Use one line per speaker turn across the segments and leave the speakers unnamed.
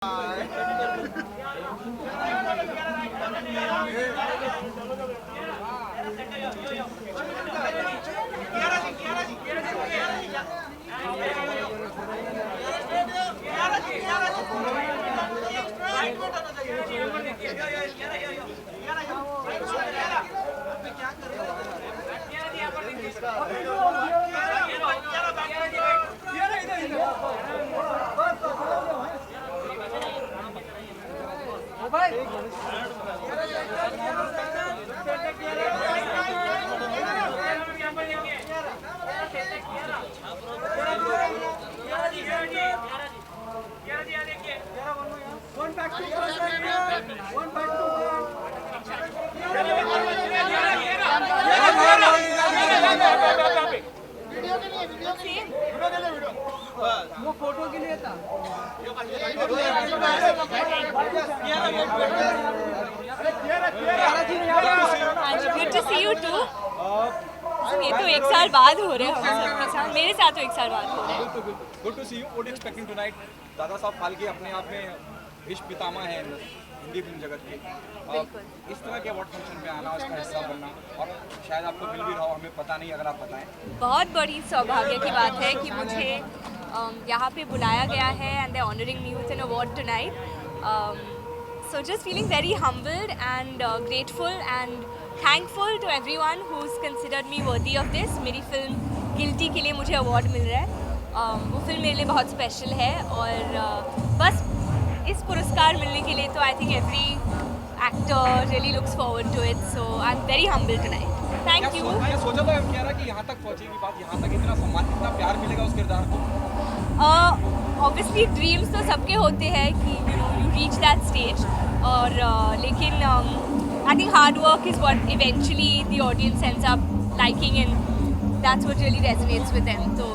वो फोटो के लिए था।
Good to see you too. ये तो एक साल बाद हो रहे हैं हम सबके साथ, मेरे साथ तो एक साल बाद हो रहे हैं।
Good to see you. What are you expecting tonight? Dada Saheb Phalke अपने आप में विश्व पितामह हैं हिंदी फिल्म जगत के। इस तरह के अवार्ड फंक्शन में आना, उसका हिस्सा बनना, और शायद आपको मिल भी रहा हो, हमें पता नहीं, अगर आप बताएं।
बहुत बड़ी सौभाग्य की बात है कि मुझे यहाँ पे बुलाया गया है and they honouring me with an award tonight. So just feeling very humbled and grateful and thankful to everyone who's considered me worthy of this. मेरी फिल्म गिल्टी के लिए मुझे अवार्ड मिल रहा है। वो फिल्म मेरे लिए बहुत स्पेशल है और बस इस पुरस्कार मिलने के लिए तो I think every actor really looks forward to it, so I am very humbled tonight. Thank you.
क्या सोचा था क्या रहा कि यहाँ तक पहुँचेगी बात, यहाँ तक इतना सम्मान, इतना प्यार मिलेगा उस किरदार को?
ऑब्वियसली ड्रीम्स तो सबके होते हैं कि यू रीच दैट स्टेज, और लेकिन I think hard work is what eventually the audience ends up liking and that's what really resonates with them. तो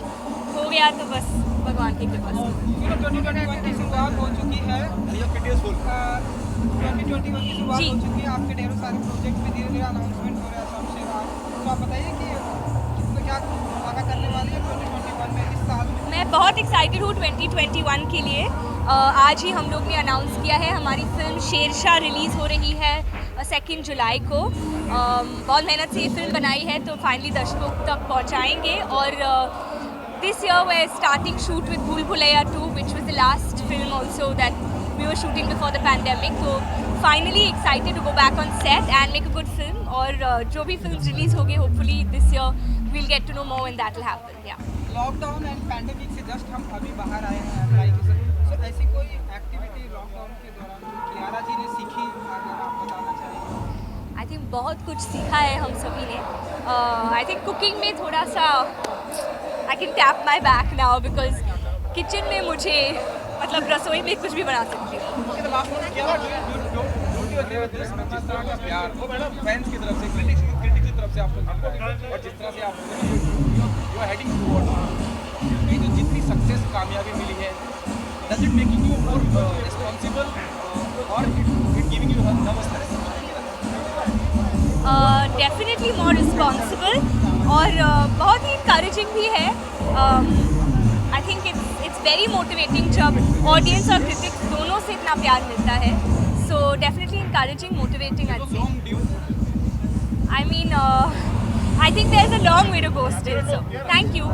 हो गया तो बस भगवान की कृपा से।
2021 की शुरुआत हो चुकी है। 2021 की शुरुआत हो चुकी है। आपके ढेरों सारे प्रोजेक्ट भी धीरे धीरे अनाउंसमेंट हो रहा है सबसे आज। तो आप बताइए कि कितना क्या वादा करने वाली है 2021 में, इस साल में?
मैं बहुत एक्साइटेड हूँ 2021 के लिए। आज ही हम लोग ने अनाउंस किया है हमारी फिल्म शेरशाह रिलीज़ हो रही है 2 जुलाई को। बहुत मेहनत से ये फिल्म बनाई है तो फाइनली दर्शकों तक पहुँचाएंगे। और this year we're starting shoot with Bhool Bhulaiya 2, which was the last film also that we were shooting before the pandemic. So finally excited to go back on set and make a good film. और जो भी film release होगी hopefully this year we'll get to know more when that will happen. Yeah.
Lockdown and pandemic से just हम अभी बाहर आए हैं अप्लाई के साथ। सो ऐसी कोई एक्टिविटी लॉकडाउन के दौरान कियारा जी ने सीखी, अगर आप बताना चाहेंगे?
आई थिंक बहुत कुछ सीखा है हम सभी ने। आई थिंक कुकिंग में थोड़ा सा I can tap my back now because kitchen में मुझे मतलब रसोई में कुछ भी बना सकती हूँ।
जिस तरह का प्यार फैंस की तरफ से, क्रिटिक्स की तरफ से आपको मिल रहा है, और जिस तरह से आप यू आर हेडिंग टुवर्ड्स ये जो जितनी सक्सेस कामयाबी मिली है, does it making you more responsible और it giving you nervousness?
Definitely more responsible और बहुत ही इंकरेजिंग भी है। I think it's very motivating जब ऑडियंस और क्रिटिक्स दोनों से इतना प्यार मिलता है। So definitely encouraging, motivating I say. I mean, I think there's a long way to go still. So, thank you.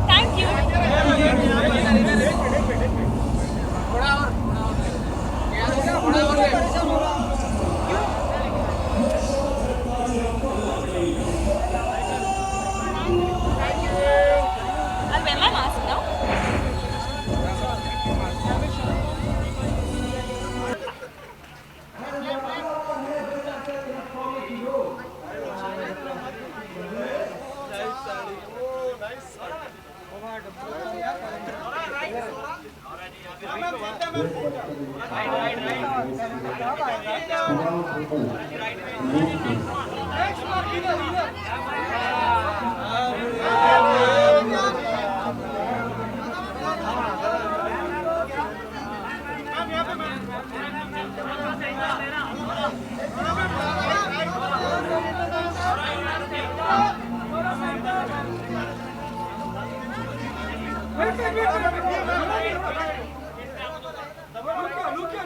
I'll wear my mask now.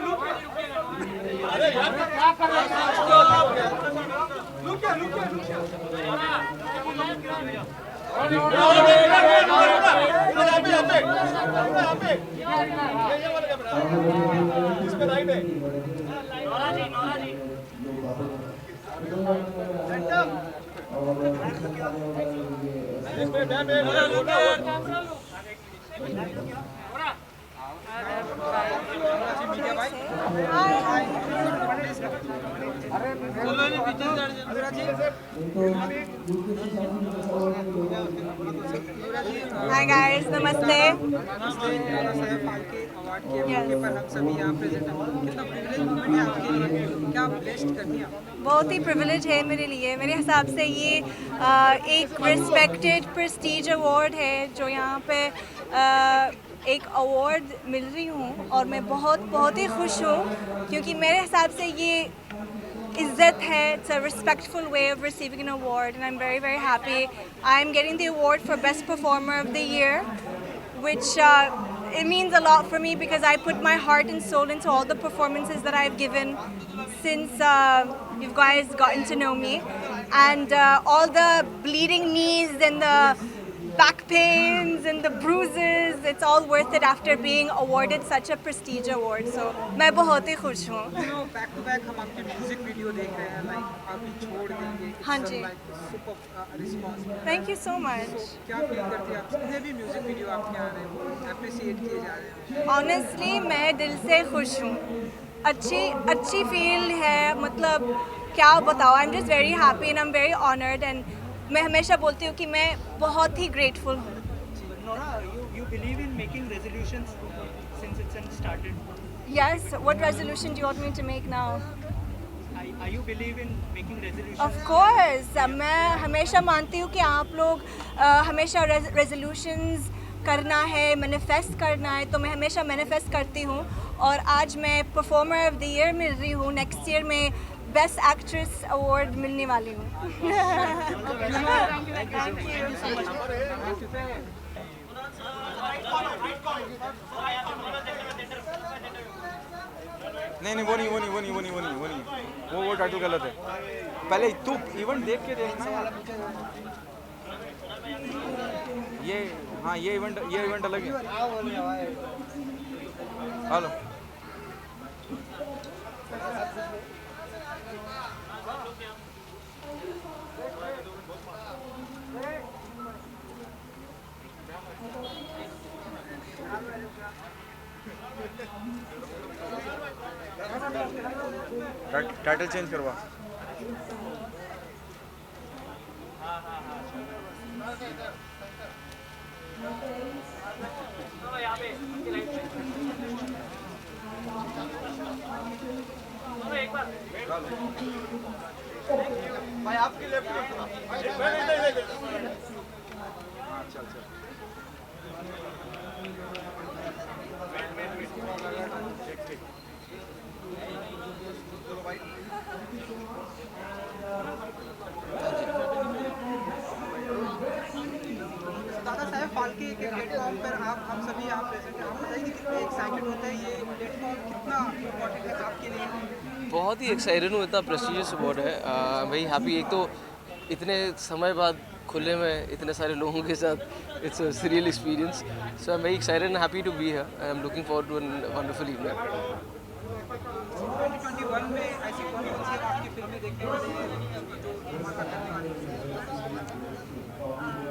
Look
Hi guys, namaste.
नमस्ते, नाना Saheb Phalke award के मौके पर हम सभी यहाँ प्रेजेंट हैं। कितना privilege moment है आपके लिए, क्या ब्लेस्ड करनी है?
बहुत ही प्रिविलेज है मेरे लिए। मेरे हिसाब से ये एक रिस्पेक्टेड प्रेस्टीज अवार्ड है जो यहाँ पे एक अवार्ड मिल रही हूँ और मैं बहुत ही खुश हूँ क्योंकि मेरे हिसाब से ये इज़्ज़त है. It's a respectful way of receiving an award and I'm very happy. I'm getting the award for Best Performer of the Year, which it means a lot for me because I put my heart and soul into all the performances that I've given since you guys gotten to know me, and all the bleeding knees and the back pains and the bruises, it's all worth it after being awarded such a prestige award. So मैं बहुत ही खुश हूँ.
Back to back हम आपके music video देख रहे हैं, like अभी छोड़ देंगे.
हाँ जी.
Super response.
Thank you so much.
क्या फील करती है आप? जितने भी म्यूजिक वीडियो आपके आ रहे हैं वो अप्रिशिएट किए जा रहे हैं.
Honestly मैं दिल से खुश हूँ. अच्छी फील है, मतलब क्या बताओ. I'm just very happy and I'm very honored and मैं हमेशा बोलती हूँ कि मैं बहुत ही grateful हूँ.
Nora, you believe in making resolutions since it's started?
Yes, what resolution do you want me to make now?
Are you believe in making resolutions?
Of course, मैं हमेशा मानती हूँ कि आप लोग हमेशा resolutions करना है, manifest करना है, तो मैं हमेशा manifest करती हूँ और आज मैं performer of the year मिल रही हूँ. next year मैं Best Actress Award मिलने वाली हूँ.
नहीं वो टाटू गलत है. पहले तू इवेंट देख के देखना. ये हाँ ये इवेंट अलग है. हेलो टाइटल चेंज करवा. भाई आपके लेफ्ट हाँ चल
दादा साहब फाल्के के प्लेटफॉर्म पर आप हम सभी यहाँ प्रेजेंट हैं. आप बताइए कि कितने एक्साइटेड होते हैं, ये प्लेटफॉर्म कितना इम्पोर्टेंट है आपके लिए?
बहुत ही एक्साइटेड हूँ. इतना प्रेस्टिजियस अवार्ड है. भाई हैप्पी. एक तो इतने समय बाद खुले में इतने सारे लोगों के साथ it's a surreal experience. So I am very excited and happy to be here. I am looking forward to an wonderful evening.
2021 में ऐसी कौन सी आपकी फिल्में देखने वाली हैं जो धमाका करने वाली हैं?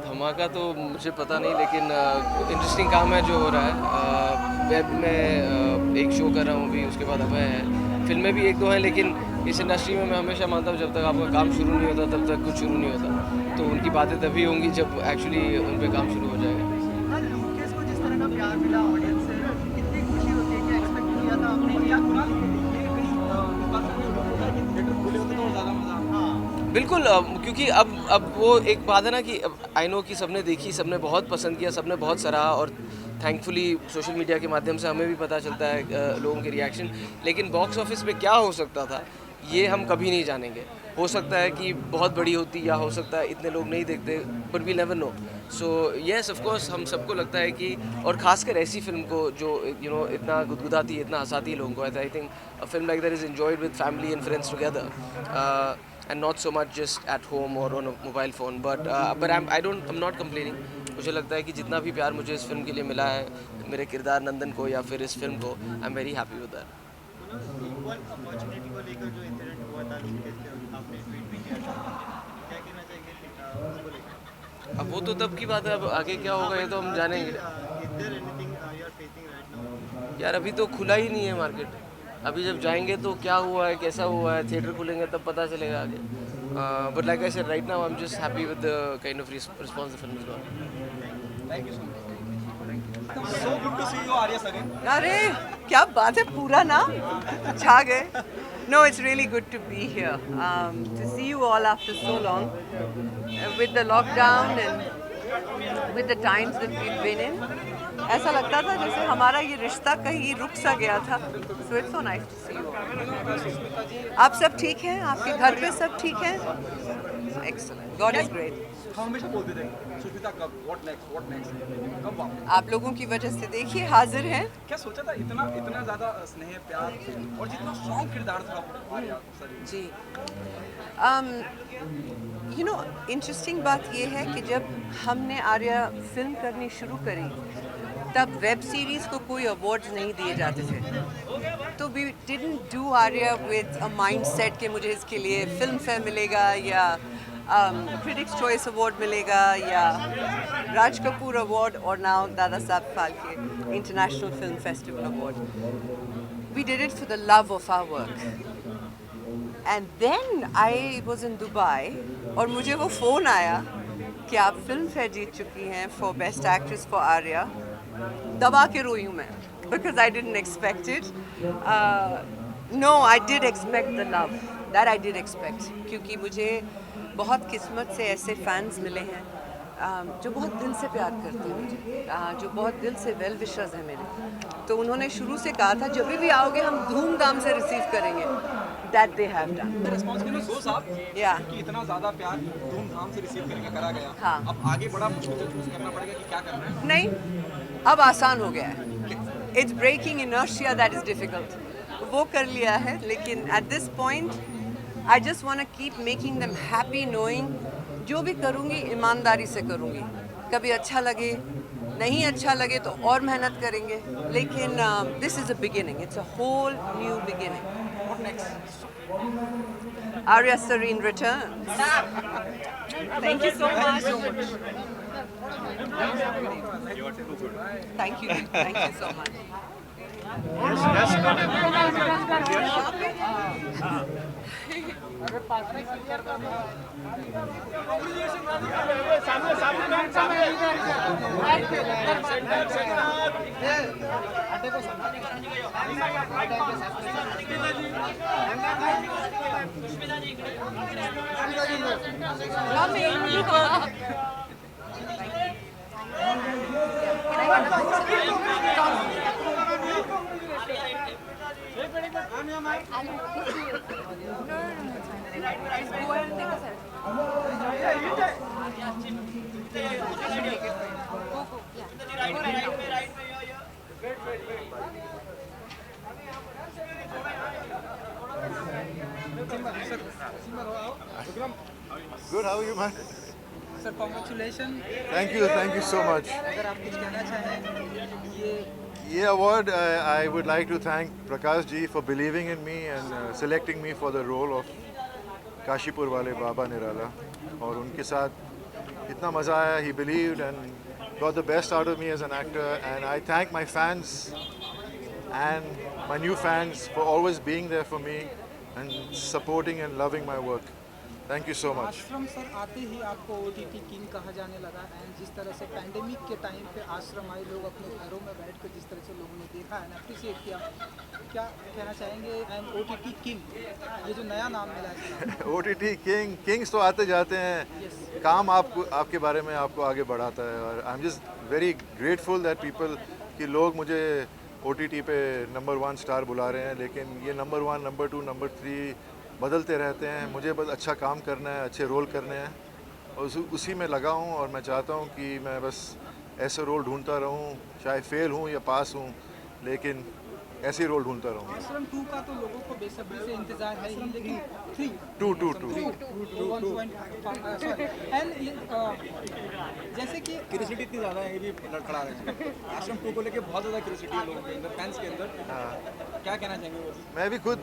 धमाका तो मुझे पता नहीं, लेकिन इंटरेस्टिंग काम है जो हो रहा है. वेब में एक शो कर रहा हूँ अभी, उसके बाद अभय है. फिल्में भी एक दो हैं, लेकिन इस इंडस्ट्री में मैं हमेशा मानता हूँ जब तक आपका काम शुरू नहीं होता तब तक कुछ शुरू नहीं होता. तो उनकी बातें तभी होंगी जब एक्चुअली उन पे काम शुरू हो जाएगा.
लूकेस को जिस तरह का प्यार मिला ऑडियंस से, कितनी खुशी होती है कि एक्सपेक्ट किया था आपने या पूरा थिएटर खुले होते तो और ज़्यादा मज़ा. हाँ
बिल्कुल. क्योंकि अब वो एक बात है ना कि आई नो कि सबने देखी, सबने बहुत पसंद किया, सबने बहुत सराहा और थैंकफुली सोशल मीडिया के माध्यम से हमें भी पता चलता है लोगों के रिएक्शन. लेकिन बॉक्स ऑफिस पे क्या हो सकता था ये हम कभी नहीं जानेंगे। हो सकता है कि बहुत बड़ी होती या हो सकता है इतने लोग नहीं देखते, but we never know. So yes of course हम सबको लगता है कि, और ख़ासकर ऐसी फिल्म को जो इतना गुदगुदाती है, इतना हंसाती है लोगों को, I think a film like that is enjoyed with family and friends together and not so much just at home और on a mobile phone. But I am not complaining. मुझे लगता है कि जितना भी प्यार मुझे इस फिल्म के लिए मिला है, मेरे किरदार नंदन को या फिर इस फिल्म को, आई am very happy with that.
Equal opportunity को लेकर जो इंसिडेंट हुआ था, लोग कहते हैं, आपने ट्वीट भी किया था, क्या कहना चाहेंगे उसको लेकर?
अब वो तो तब की बात है, अब आगे क्या होगा ये तो हम जानेंगे। यार अभी तो खुला ही नहीं है मार्केट। अभी जब जाएंगे तो क्या हुआ है, कैसा हुआ है, थिएटर खुलेंगे तब पता चलेगा आगे। But like I said, right now I am just happy with the kind of response the film is got.
Thank you so much. So good to see you Arya Sarin.
अरे क्या बात है, पूरा नाम छा गए। No, it's really good to be here. To see you all after so long, with the lockdown and with the times that we've been in. ऐसा लगता था जैसे हमारा ये रिश्ता कहीं रुक सा गया था. So it's so nice to see you all. आप सब ठीक हैं? आपके घर पे सब ठीक हैं? Excellent. God is great.
हम हमेशा बोलते थे सुष्मिता कब, व्हाट नेक्स्ट कब वापस।
आप लोगों की वजह से देखिए हाजिर हैं.
क्या सोचा था इतना ज़्यादा स्नेह प्यार और जितना स्ट्रॉन्ग किरदार था आर्या सरीन
जी यू नो इंटरेस्टिंग बात ये है कि जब हमने आर्या फिल्म करनी शुरू करी तब वेब सीरीज़ को कोई अवार्ड्स नहीं दिए जाते थे, तो we didn't do Arya with a mind set कि मुझे इसके लिए फिल्म फेयर मिलेगा या क्रिटिक्स चॉइस अवार्ड मिलेगा या राज कपूर अवार्ड और now Dada Saheb Phalke international film festival award. We did it for the love of our work. And then I was in Dubai और मुझे वो फ़ोन आया कि आप फिल्म फेयर जीत चुकी हैं for Best Actress for Arya. दबा के रोई हूँ मैं because I didn't expect it. No, I did expect the love. That I did expect. क्योंकि मुझे बहुत किस्मत से ऐसे फैंस मिले हैं जो बहुत दिल से प्यार करते हैं मुझे, जो बहुत दिल से वेल विशर्स हैं मेरे. तो उन्होंने शुरू से कहा था जब भी आओगे हम धूमधाम से रिसीव करेंगे. That they have done.
Response के लिए सो साहब
Yeah.
कि इतना ज़्यादा प्यार धूमधाम से रिसीव करके करा गया।
हाँ.
अब आगे बड़ा मुश्किल से चूज करना पड़ेगा कि क्या करना है।
नहीं, अब आसान हो गया है. It's breaking inertia that is difficult. वो कर लिया है, लेकिन at this point I just want to keep making them happy knowing जो भी करूँगी ईमानदारी से करूँगी. कभी अच्छा लगे, नहीं अच्छा लगे तो और मेहनत करेंगे, लेकिन this is a beginning. It's a whole new beginning.
What next?
Arya Sareen returns.
Thank you so much.
Thank you so much.
Good, how are you, man?
Sir congratulation.
Thank you so much.
अगर आप कुछ कहना चाहें
ये award, I would like to thank Prakash ji for believing in me and selecting me for the role of Kashipur वाले बाबा निराला. और उनके साथ इतना मज़ा आया. He believed and got the best out of me as an actor, and I thank my fans and my new fans for always being there for me and supporting and loving my work. Thank you so much.
आश्रम sir आते ही आपको OTT king कहा जाने लगा. And जिस तरह से pandemic के टाइम पे आश्रम आए लोग अपने घरों में बैठ कर जिस तरह से लोगों ने देखा है, अप्रिशिएट किया, क्या कहना चाहेंगे? एंड OTT किंग ये जो नया नाम मिला है.
OTT किंग्स तो आते जाते हैं. काम आपके बारे में आपको आगे बढ़ाता है. और आई am just very grateful that people कि लोग मुझे OTT पे नंबर 1 स्टार बुला रहे हैं. लेकिन ये नंबर 1, नंबर 2, नंबर 3 बदलते रहते हैं, मुझे बस अच्छा काम करना है, अच्छे रोल करने हैं और उसी में लगा हूँ और मैं चाहता हूँ कि मैं बस ऐसे रोल ढूंढता रहूँ, चाहे फेल हूँ या पास हूँ, लेकिन ऐसे ही रोल ढूंढता रहूँ।
आश्रम 2 का तो लोगों को बेसब्री से इंतजार है ही, लेकिन 3
टू
एंड जैसे कि
क्यूरियोसिटी इतनी ज़्यादा है, ये भी लड़खड़ा रहे हैं। आश्रम 2 को लेके बहुत ज़्यादा क्यूरियोसिटी है लोगों के अंदर, फैंस के अंदर। क्या कहना चाहेंगे वो?
मैं भी खुद,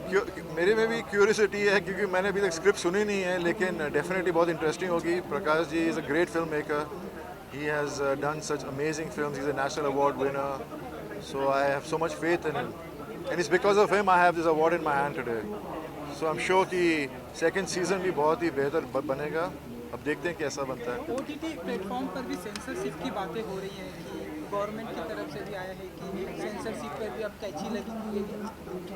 मेरे में भी क्यूरियोसिटी है क्योंकि मैंने अभी तक स्क्रिप्ट सुनी नहीं है, लेकिन डेफिनेटली बहुत इंटरेस्टिंग होगी। Prakash ji is a great film maker, he has done such amazing films, he is a national award winner, so I have so much faith in him and it's because of him I have this award in my hand today, so I'm sure कि second season भी बहुत ही बेहतर बनेगा। अब देखते हैं कैसा बनता है।
OTT प्लेटफॉर्म पर भी सेंसरशिप की बातें हो रही हैं कि गवर्नमेंट की तरफ से भी आया है कि सेंसरशिप पर भी अब कैंची लगी हुई है।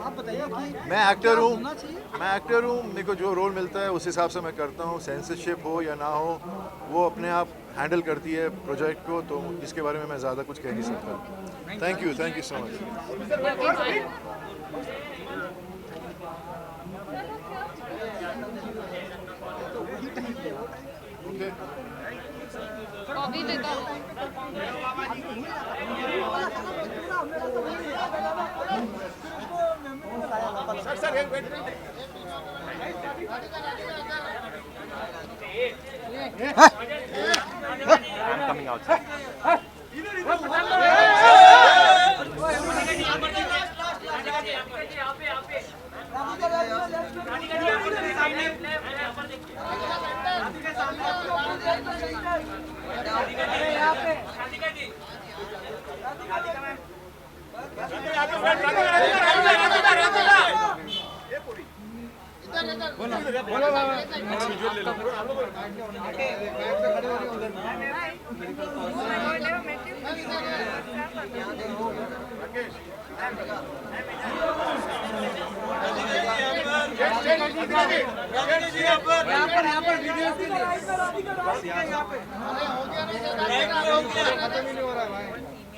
आप बताइए कि
मैं एक्टर हूँ,
होना चाहिए?
मैं एक्टर हूँ, मेरे को जो रोल मिलता है उस हिसाब से मैं करता हूँ। सेंसरशिप हो या ना हो, वो अपने आप हैंडल करती है प्रोजेक्ट को, तो इसके बारे में मैं ज़्यादा कुछ कह नहीं सकता। Thank you so much.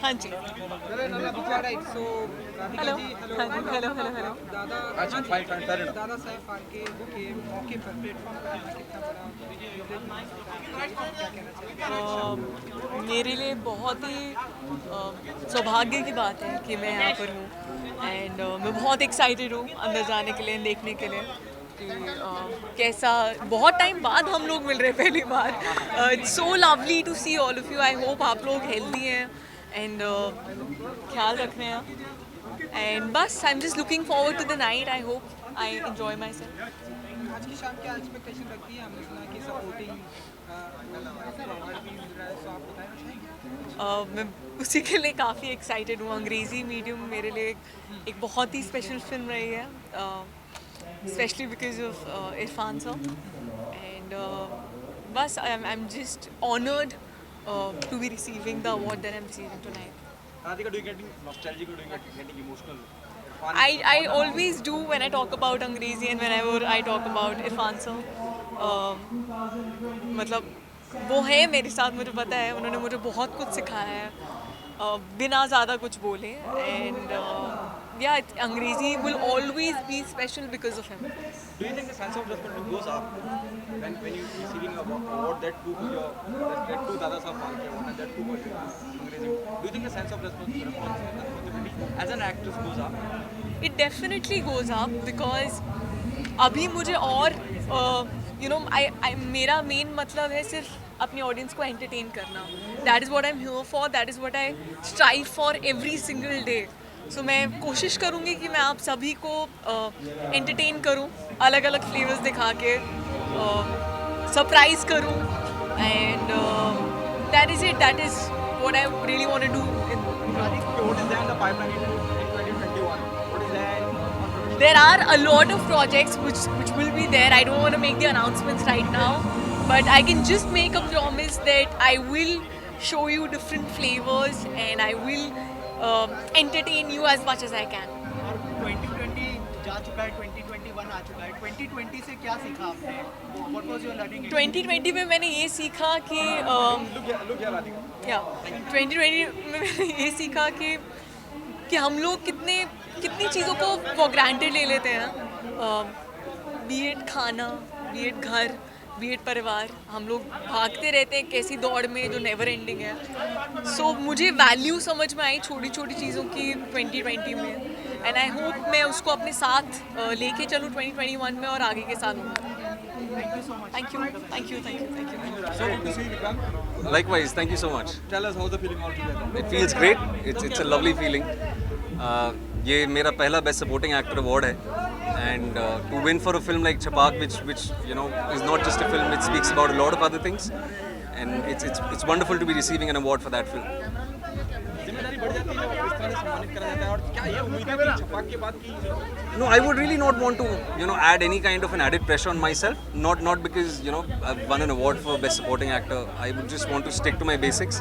हाँ जी,
so
hello hello hello hello.
Dadasaheb Phalke के मौके पर प्लेटफॉर्म पर आना कितना बड़ा, क्या कहना चाहिए?
मेरे लिए बहुत ही सौभाग्य की बात है कि मैं यहाँ पर हूँ एंड मैं बहुत एक्साइटेड हूँ अंदर जाने के लिए, देखने के लिए कि कैसा बहुत टाइम बाद हम लोग मिल रहे हैं पहली बार। It's so lovely to see all of you. I hope आप लोग हेल्दी हैं एंड ख्याल रख रहे हैं एंड बस I am just looking forward to the night. I hope I enjoy myself.
आज की शाम क्या एक्सपेक्टेशन रखती है? हमने सुना कि सपोर्टिंग अवार्ड भी मिल रहा है, सो आप बताना चाहेंगे?
मैं उसी के लिए काफ़ी एक्साइटेड हूँ। अंग्रेज़ी मीडियम मेरे लिए एक बहुत ही स्पेशल फिल्म रही है, specially because of Irrfan sir and बस I am just honoured to be receiving the award that I'm receiving tonight.
Radhika, do you getting nostalgic or do you getting emotional?
I always do when I talk about अंग्रेज़ी and whenever I talk about Irfan sir. मतलब वो है मेरे साथ, मुझे पता है उन्होंने मुझे बहुत कुछ सिखाया है बिना ज़्यादा कुछ बोले एंड अंग्रेज़ी will always be special because of him.
Do you think the sense of responsibility goes up when you receiving an award that to Dada Saheb Phalke award and that to Angrezi? Do you think the sense of responsibility as an actress goes up?
It definitely goes up because अभी मुझे और मेरा main मतलब है सिर्फ अपनी audience को entertain करना. That is what I am here for, that is what I strive for every single day. So मैं कोशिश करूँगी कि मैं आप सभी को एंटरटेन करूँ, अलग अलग फ्लेवर्स दिखा के सरप्राइज करूँ and that is it. That is what I really want to do.
What is there in the pipeline in 2021? What is there?
There are a lot of projects which will be there. I don't want to make the announcements right now, but I can just make a promise that I will show you different flavors and I will entertain you as much as I can.
2020 जा चुका है, 2021 आ चुका है. 2020 से क्या सीखा आपने? What was your learning?
2020 में मैंने ये सीखा कि 2020 में मैंने ये सीखा कि हम लोग कितनी चीज़ों को फॉर ग्रांटेड ले लेते हैं. बी एड खाना, बी एड घर, बी एड परिवार, हम लोग भागते रहते हैं कैसी दौड़ में जो नेवर एंडिंग है। सो मुझे वैल्यू समझ में आई छोटी छोटी चीज़ों की 2020 में, एंड आई होप मैं उसको अपने साथ लेके चलूँ 2021 में और आगे के सालों में। Thank you.
So good to see you, Vikrant.
Likewise, thank you so much.
Tell us how's the feeling altogether.
It feels great. It's a lovely feeling. ये मेरा पहला बेस्ट सपोर्टिंग एक्टर अवार्ड है, and to win for a film like Chhapaak which you know is not just a film, it speaks about a lot of other things, and it's wonderful to be receiving an award for that film.
जिम्मेदारी बढ़ जाती है जब इस तरह से सम्मानित करा जाता है, और क्या ये उम्मीद है कि छपाक के बाद की
No, I would really not want to add any kind of an added pressure on myself, not because I've won an award for best supporting actor. I would just want to stick to my basics.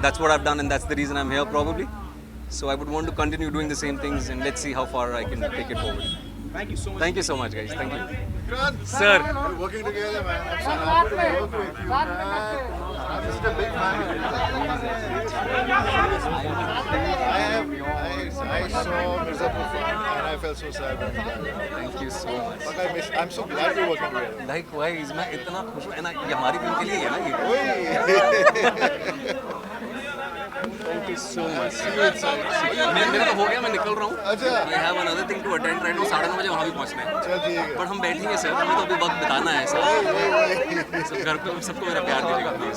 That's what I've done, and that's the reason I'm here probably. So I would want to continue doing the same things, and let's see how far I can take it forward.
Thank you so much.
Thank you so much, guys. Thank you.
Sir, we're working together, man. I'm so happy to work with you, man. I'm just a big fan of yours. I saw Mirzapur film and I felt so sad.
Thank you so much.
But I'm so glad we're working together.
Likewise, मैं इतना खुश हूँ, ना ये हमारी film के लिए है ना ये. Thank you so much. मेरा तो हो गया, मैं निकल रहा हूँ.
अच्छा.
I have another thing to attend right now. 9:30 बजे वहाँ भी पहुँचना है.
चल ठीक है.
पर हम बैठेंगे सर, हमें तो अभी वक्त बिताना है सर. सब घर पे सबको मेरा प्यार दीजिएगा प्लीज.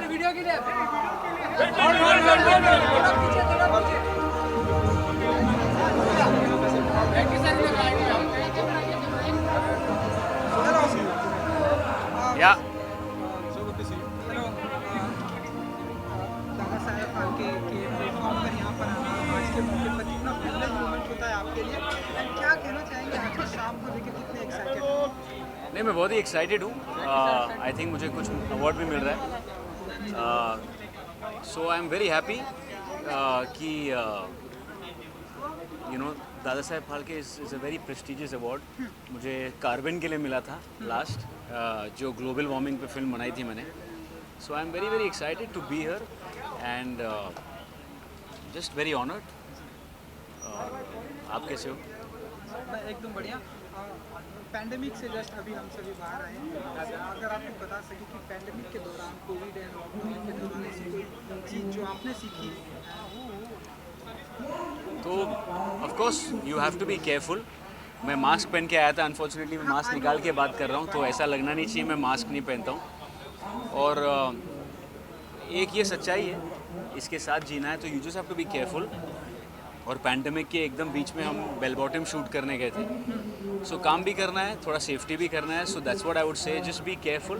वीडियो के लिए
Yeah.
So good to see you.
Hello Dada Saheb Phalke के प्लेटफॉर्म पर यहाँ पर आना आज के मौके पर कितना प्रिविलेज मोमेंट होता है आपके लिए, क्या कहना चाहेंगे आज की शाम को लेकर कितने एक्साइटेड हो?
नहीं, मैं बहुत ही एक्साइटेड हूँ. आई थिंक मुझे कुछ अवार्ड भी मिल रहा है. So I am very happy कि Dadasaheb Phalke is a very prestigious award. मुझे कार्बन के लिए मिला था लास्ट, जो ग्लोबल वार्मिंग पे फिल्म बनाई थी मैंने. So I am very very excited to be here and just very honoured. आप कैसे हो?
मैं एकदम बढ़िया. पैंडेमिक से जस्ट अभी हम सभी बाहर आए हैं, अगर आपको बता सकें कि पैंडेमिक के दौरान कोविड एंड लॉकडाउन के दौरान ऐसी कोई चीज़ जो आपने सीखी.
तो of course you have to be careful. मैं मास्क पहन के आया था, अनफॉर्चुनेटली मैं मास्क निकाल के बात कर रहा हूँ, तो ऐसा लगना नहीं चाहिए मैं मास्क नहीं पहनता हूँ. और एक ये सच्चाई है, इसके साथ जीना है, तो you just have to be careful. और पैंडेमिक के एकदम बीच में हम बेल बॉटम शूट करने गए थे. सो काम भी करना है, थोड़ा सेफ्टी भी करना है. So that's what I would say, just be careful,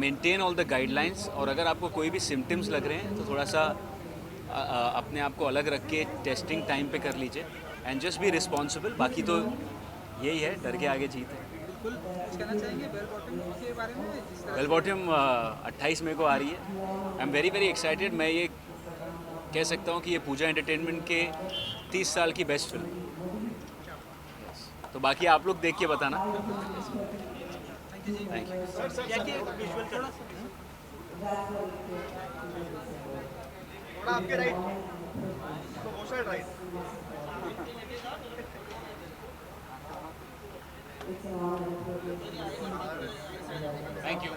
maintain all the guidelines. और अगर आपको कोई भी सिम्टम्स लग रहे हैं तो थोड़ा सा अपने आप को अलग रख के टेस्टिंग टाइम पे कर लीजिए, एंड जस्ट बी रिस्पॉन्सिबल. बाकी तो यही है, डर के आगे जीत है.
बिल्कुल कहना चाहेंगे बेल बॉटम के बारे में?
बेल बॉटम 28 मई को आ रही है. आई एम वेरी वेरी एक्साइटेड. मैं ये कह सकता हूँ कि ये पूजा एंटरटेनमेंट के 30 साल की बेस्ट फिल्म. तो बाकी आप लोग देख के बताना. Thank you.
आपके राइट, वो साइड राइट.
Thank you.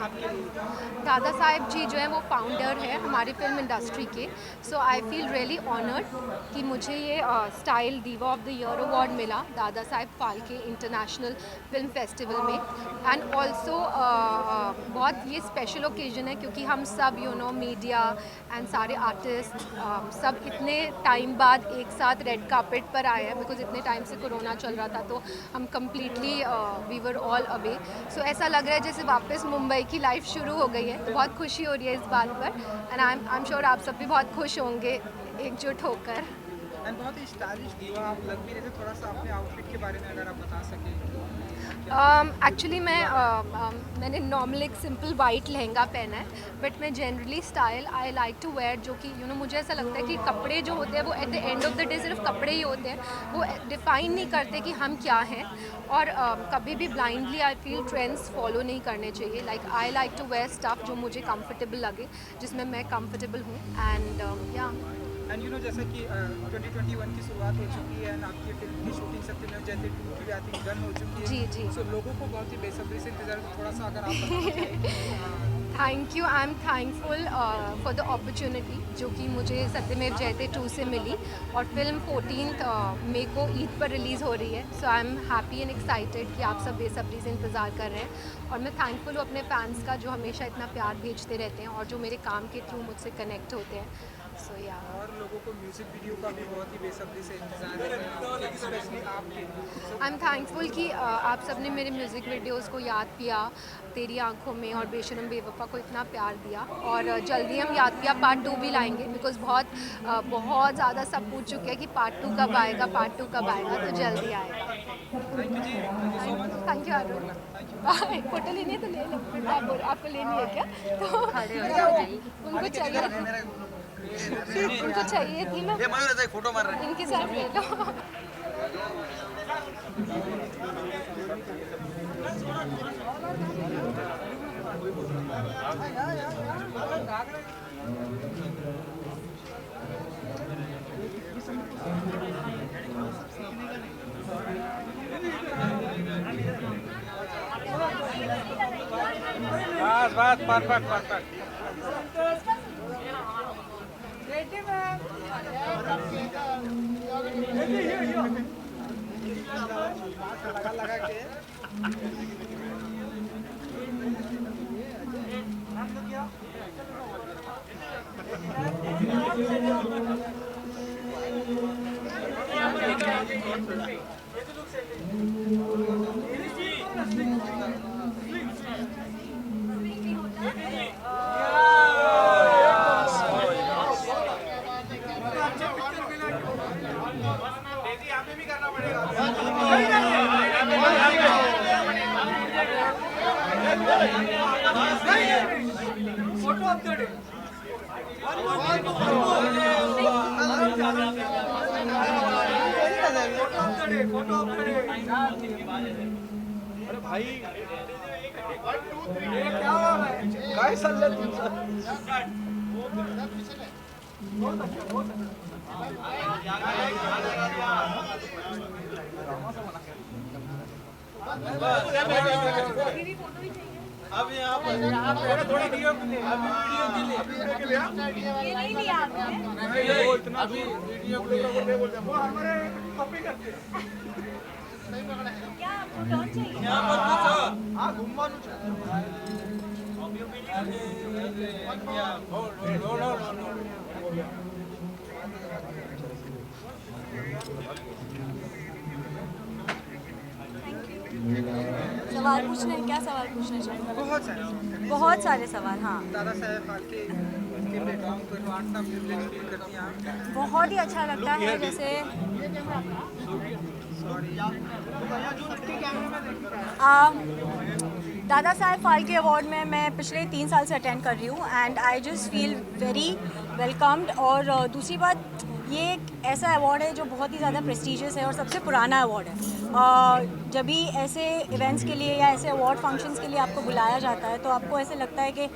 आपके लिए?
दादा साहब जी जो है वो फाउंडर है हमारी फिल्म इंडस्ट्री के। सो आई फील रियली ऑनर्ड कि मुझे ये स्टाइल दीवा ऑफ द ईयर अवार्ड मिला Dada Saheb Phalke international film festival में। एंड ऑल्सो बहुत ये स्पेशल ओकेजन है क्योंकि हम सब मीडिया एंड सारे आर्टिस्ट सब इतने टाइम बाद एक साथ रेड कार्पेट पर आए हैं, बिकॉज इतने टाइम से कोरोना चल रहा था तो हम completely we were all away. So ऐसा लग रहा है जैसे वापस मुंबई की लाइफ शुरू हो गई है, तो बहुत खुशी हो रही है इस बात पर। एंड आई एम श्योर आप सब भी बहुत खुश होंगे एकजुट होकर।
एंड बहुत ही स्टाइलिश दीवा आप लग भी रहे थे, थोड़ा सा अपने आउटफिट के बारे में अगर आप बता सकें।
एक्चुअली मैंने नॉर्मल एक सिंपल वाइट लहंगा पहना है, बट मैं generally style I like to wear जो कि मुझे ऐसा लगता है कि कपड़े जो होते हैं वो at the end of the day सिर्फ कपड़े ही होते हैं, वो डिफ़ाइन नहीं करते कि हम क्या हैं। और कभी भी blindly I feel trends follow नहीं करने चाहिए। Like I like to wear stuff जो मुझे कंफर्टेबल लगे, जिसमें मैं कंफर्टेबल हूँ। एंड या
एंड जैसा कि 2021 की शुरुआत हो चुकी है एंड आपकी फिल्म की शूटिंग सत्यमेव जयते 2 की भी आई थिंक डन हो चुकी है।
जी जी।
सो लोगों को बहुत ही बेसब्री से इंतजार, थोड़ा सा अगर आप बताना
thank you. I am thankful for the opportunity जो कि मुझे सत्यमेव जयते 2 से मिली, और फिल्म 14 मई को ईद पर रिलीज़ हो रही है। So I am happy and excited कि आप सब बेसब्री से इंतज़ार कर रहे हैं, और मैं थैंकफुल हूँ अपने फैंस का जो हमेशा इतना प्यार भेजते रहते हैं और जो मेरे काम के थ्रू मुझसे कनेक्ट होते हैं। सो या
और लोगों को म्यूज़िक वीडियो का भी बहुत ही बेसब्री से इंतजार है, स्पेशली आपके।
आई एम थैंकफुल कि आप सब ने मेरे म्यूज़िक वीडियोस को याद किया, तेरी आंखों में और बेशरम बेवफा को इतना प्यार दिया, और जल्दी हम याद किया पार्ट 2 भी लाएंगे, बिकॉज बहुत ज़्यादा सब पूछ चुके हैं कि पार्ट 2 कब आएगा, पार्ट 2 कब आएगा, तो जल्दी आएगा। Thank you Arun. Bye. Photo लेनी है तो ले लो, आपको लेनी है क्या? तो उनको चाहिए थी ना,
फोटो मार रहे हैं
इनके साथ ले लो।
बस परफेक्ट।
लगा के
अरे भाई काय चाललंय तुमचं? अब यहाँ पर थोड़ी वीडियो के लिए
ये नहीं लिया आपने?
वो इतना वीडियो के लिए वो हमारे कॉपी करते हैं।
क्या आपको टर्न चाहिए?
यहाँ पर कुछ हाँ घूमવાનું છે।
सवाल पूछना है? क्या सवाल पूछना चाहिए? बहुत सारे सवाल। हाँ,
दादा साहब फाल्के के प्लेटफॉर्म पर व्हाट्सएप प्रिविलेज फील करती हैं आप?
बहुत ही अच्छा लगता है। जैसे दादा साहब फाल्के अवार्ड में मैं पिछले 3 साल से अटेंड कर रही हूँ, and I just feel very welcomed. और दूसरी बात, ये एक ऐसा अवार्ड है जो बहुत ही ज़्यादा प्रेस्टीजियस है और सबसे पुराना अवार्ड है। जब भी ऐसे इवेंट्स के लिए या ऐसे अवार्ड फंक्शंस के लिए आपको बुलाया जाता है तो आपको ऐसे लगता है कि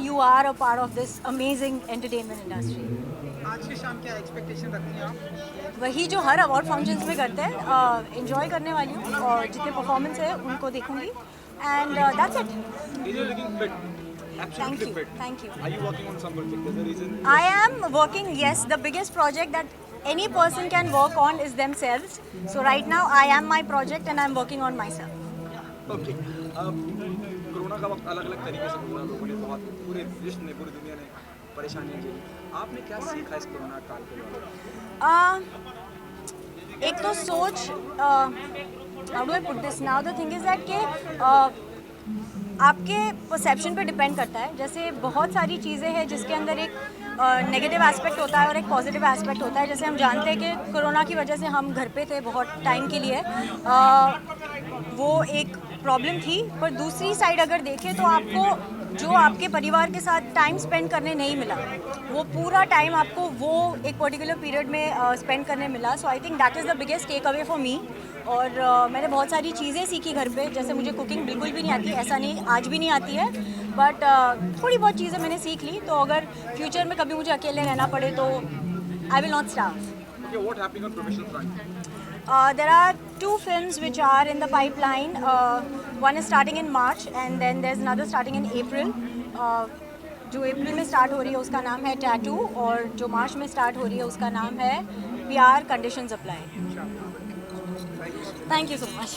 you are a part of this amazing entertainment industry.
आज की शाम क्या एक्सपेक्टेशन रखती हैं आप?
वही जो हर अवार्ड फंक्शंस में करते हैं, एंजॉय करने वाली हूँ, और जितने परफॉर्मेंस है उनको देखूँगी and that's it.
You're looking fit. Absolutely fit.
Thank you.
Are you working on some project? There's a reason.
I am working, yes. The biggest project that any person can work on is themselves. So right now I am my project and I'm working on myself.
Okay. Corona का वक्त अलग-अलग तरीके से गुजरा, लोगों ने बहुत, पूरे विश्व ने, पूरी दुनिया ने परेशानियां झेली। आपने क्या सीखा इस कोरोना काल के दौरान?
एक तो सोच, how do I put this now? The thing is that कि आपके परसेप्शन पे डिपेंड करता है। जैसे बहुत सारी चीज़ें हैं जिसके अंदर एक नेगेटिव एस्पेक्ट होता है और एक पॉजिटिव एस्पेक्ट होता है। जैसे हम जानते हैं कि कोरोना की वजह से हम घर पे थे बहुत टाइम के लिए, वो एक प्रॉब्लम थी। पर दूसरी साइड अगर देखें तो आपको जो आपके परिवार के साथ टाइम स्पेंड करने नहीं मिला, वो पूरा टाइम आपको वो एक पर्टिकुलर पीरियड में स्पेंड करने मिला। So I think that is the biggest takeaway for me. और मैंने बहुत सारी चीज़ें सीखी घर पे। जैसे मुझे कुकिंग बिल्कुल भी नहीं आती, ऐसा नहीं आज भी नहीं आती है, बट थोड़ी बहुत चीज़ें मैंने सीख ली। तो अगर फ्यूचर में कभी मुझे अकेले रहना पड़े तो I will not starve.
Okay, what happening on professional front?
There are 2 films which are in the pipeline. One is starting in March and then there's another starting in April. जो अप्रैल में start हो रही है उसका नाम है tattoo, और जो मार्च में स्टार्ट हो रही है उसका नाम है प्यार conditions apply. Thank you so much.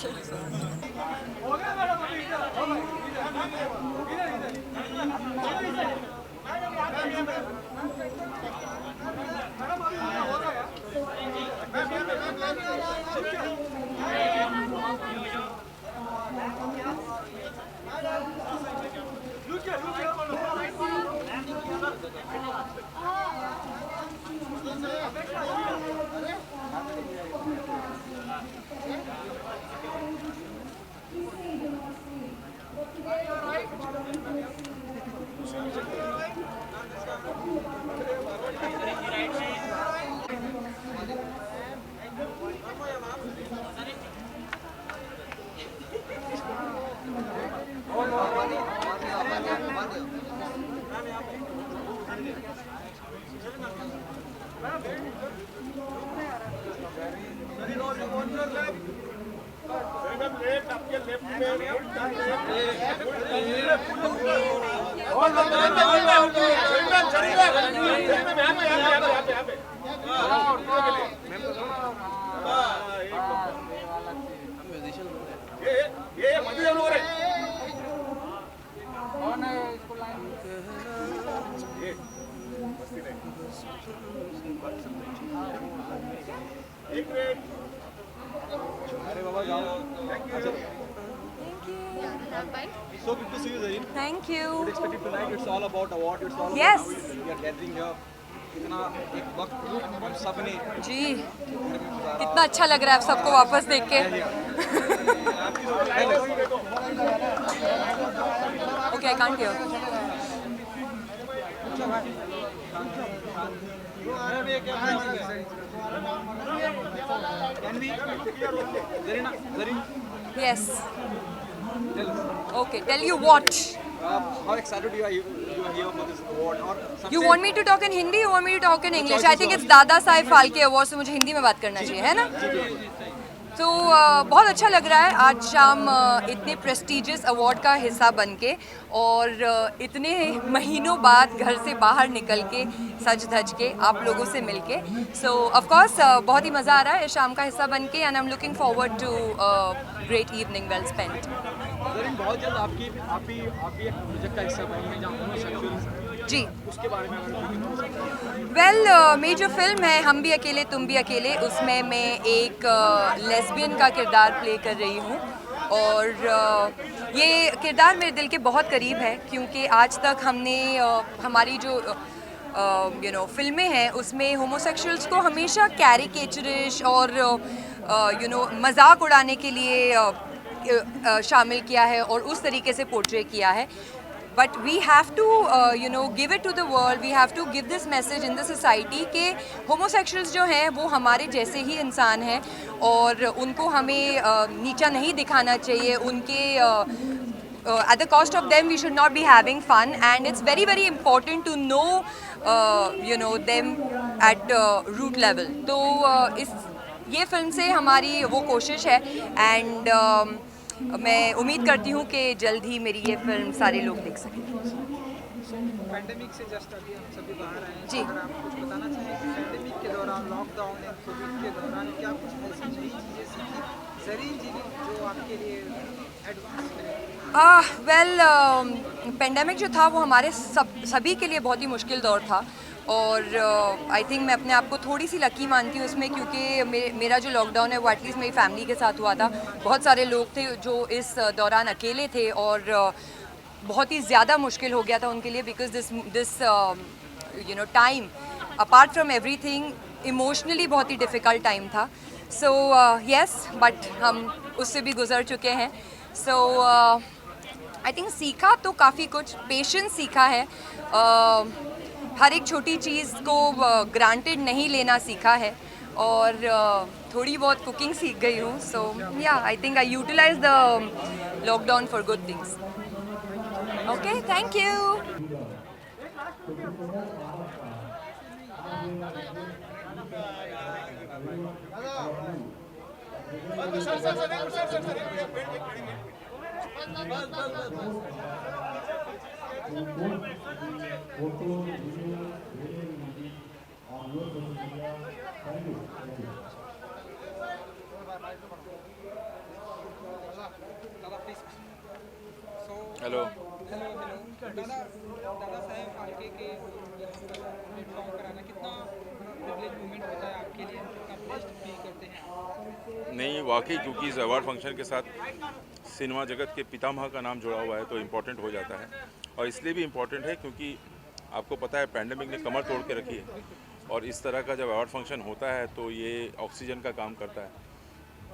So good to see you, Zareen.
Thank you.
Would expect it tonight. It's all about award. It's all
Yes.
about we are gathering here. इतना एक वक्त हम सब ने
जी कितना अच्छा लग रहा है सबको वापस देख के। Okay, I can't hear.
Can we? Zareen.
Yes. Okay, tell you what?
How excited you are here for this award? और
You want me to talk in Hindi? You want me to talk in English? I think it's Dada Saheb Phalke award, से मुझे हिंदी में बात करना चाहिए, है ना? तो बहुत अच्छा लग रहा है आज शाम इतने प्रेस्टिजियस अवार्ड का हिस्सा बन के, और इतने महीनों बाद घर से बाहर निकल के सज धज के आप लोगों से मिल के। सो ऑफकोर्स बहुत ही मज़ा आ रहा है इस शाम का हिस्सा बन के, and I am looking forward to great evening well spent.
बहुत जल्द आप भी एक प्रोजेक्ट का हिस्सा बनी है जहाँ होमोसेक्सुअल्स
जी,
उसके बारे में
वेल मेरी जो फिल्म है हम भी अकेले तुम भी अकेले, उसमें मैं एक लेस्बियन का किरदार प्ले कर रही हूँ, और ये किरदार मेरे दिल के बहुत करीब है क्योंकि आज तक हमने हमारी जो फिल्में हैं उसमें होमोसेक्सुअल्स को हमेशा कैरिकेचरिश और मजाक उड़ाने के लिए शामिल किया है और उस तरीके से पोर्ट्रे किया है। But we have to, give it to the world. We have to give this message in the society कि homosexuals जो हैं वो हमारे जैसे ही इंसान हैं और उनको हमें नीचा नहीं दिखाना चाहिए। उनके at the cost of them we should not be having fun, and it's very very important to know them at root level. तो ये फिल्म से हमारी वो कोशिश है, and
मैं उम्मीद करती हूँ कि जल्द ही मेरी ये फिल्म सारे लोग देख सकें।
पैंडेमिक से जस्ट अभी हम सभी बाहर आए हैं,
जी।
अगर आप कुछ बताना चाहें कि पैंडेमिक के दौरान, लॉकडाउन एंड कोविड के दौरान क्या कुछ ऐसी नई चीज़ें सीखी, जरीन चीज़ें जो आपके लिए एडवांस है?
वेल पेंडेमिक जो था वो हमारे सभी के लिए बहुत ही मुश्किल दौर था, और आई थिंक मैं अपने आप को थोड़ी सी लकी मानती हूँ उसमें, क्योंकि मेरा जो लॉकडाउन है वो एटलीस्ट मेरी फैमिली के साथ हुआ था। बहुत सारे लोग थे जो इस दौरान अकेले थे और बहुत ही ज़्यादा मुश्किल हो गया था उनके लिए, because this you know time apart from everything emotionally बहुत ही डिफ़िकल्ट टाइम था। सो येस, बट हम उससे भी गुजर चुके हैं। सो आई थिंक सीखा तो काफ़ी कुछ, पेशेंस सीखा है, हर एक छोटी चीज़ को ग्रांटेड नहीं लेना सीखा है, और थोड़ी बहुत कुकिंग सीख गई हूँ। So yeah I think I utilise the lockdown for good things. Okay, thank you.
Hello.
Dadasaheb Phalke के प्लेटफॉर्म पर आना कितना प्रिविलेज मोमेंट होता है आपके लिए, कितना ब्लेस्ड फील करते हैं?
नहीं, वाकई क्योंकि इस अवार्ड फंक्शन के साथ सिनेमा जगत के पितामह का नाम जुड़ा हुआ है तो इम्पोर्टेंट हो जाता है, और इसलिए भी इम्पोर्टेंट है क्योंकि आपको पता है पैंडेमिक ने कमर तोड़ के रखी है, और इस तरह का जब अवार्ड फंक्शन होता है तो ये ऑक्सीजन का काम करता है,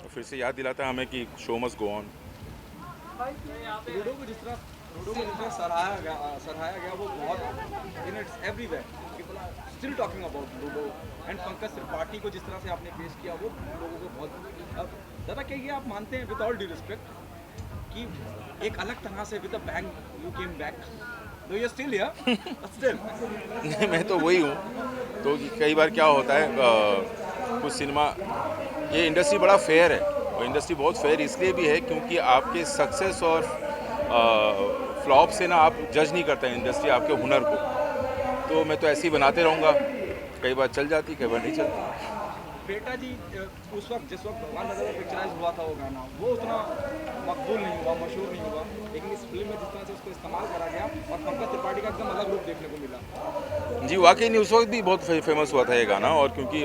तो फिर से याद दिलाता है हमें कि show must go on.
Ludo को जिस तरह सराहाया गया वो बहुत in it's everywhere, people are still talking about Ludo, and Pankaj Tripathi को जिस तरह से आपने पेश किया वो लोगों को बहुत ज़्यादा। क्या ये आप मानते हैं विद ऑल ड्यू रिस्पेक्ट कि एक अलग तरह से with a bang you came back, तो यू स्टिल हियर स्टिल?
मैं तो वही हूँ, तो कई बार क्या होता है कुछ सिनेमा, ये इंडस्ट्री बड़ा फेयर है, और इंडस्ट्री बहुत फेयर इसलिए भी है क्योंकि आपके सक्सेस और फ्लॉप से ना आप जज नहीं करते हैं इंडस्ट्री आपके हुनर को, तो मैं तो ऐसे ही बनाते रहूँगा, कई बार चल जाती कई बार नहीं चलती।
बेटा जी उस वक्त जिस वक्त भगवान नगर पिक्चराइज हुआ था वो गाना, वो उतना मकबूल नहीं हुआ, मशहूर नहीं हुआ, लेकिन इस फिल्म में जिस तरह से उसको इस्तेमाल करा गया और पंकज त्रिपाठी का एकदम अलग रूप देखने को मिला।
जी वाकई नहीं, उस वक्त भी बहुत फेमस हुआ था ये गाना, और क्योंकि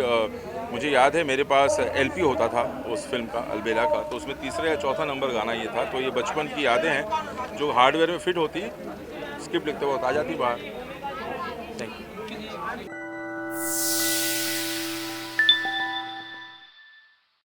मुझे याद है मेरे पास LP होता था उस फिल्म का, अलबेला का, तो उसमें तीसरा या चौथा नंबर गाना ये था, तो ये बचपन की यादें हैं जो हार्डवेयर में फिट होती, स्क्रिप्ट लिखते वक्त आ जाती बाहर। Thank you.